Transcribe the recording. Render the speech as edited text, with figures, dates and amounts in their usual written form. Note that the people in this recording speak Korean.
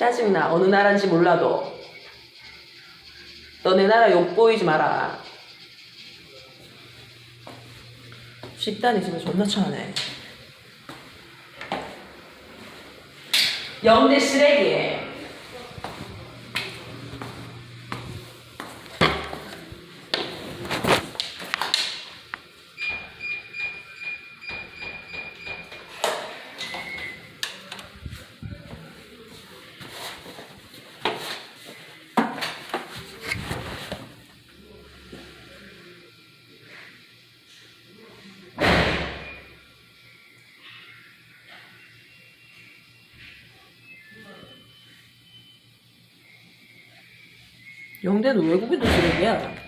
짜증나. 어느 나라인지 몰라도. 너네 나라 욕보이지 마라. 식단이 집에 존나 차네. 영대 쓰레기. 영대는 외국인도 쓰레기야.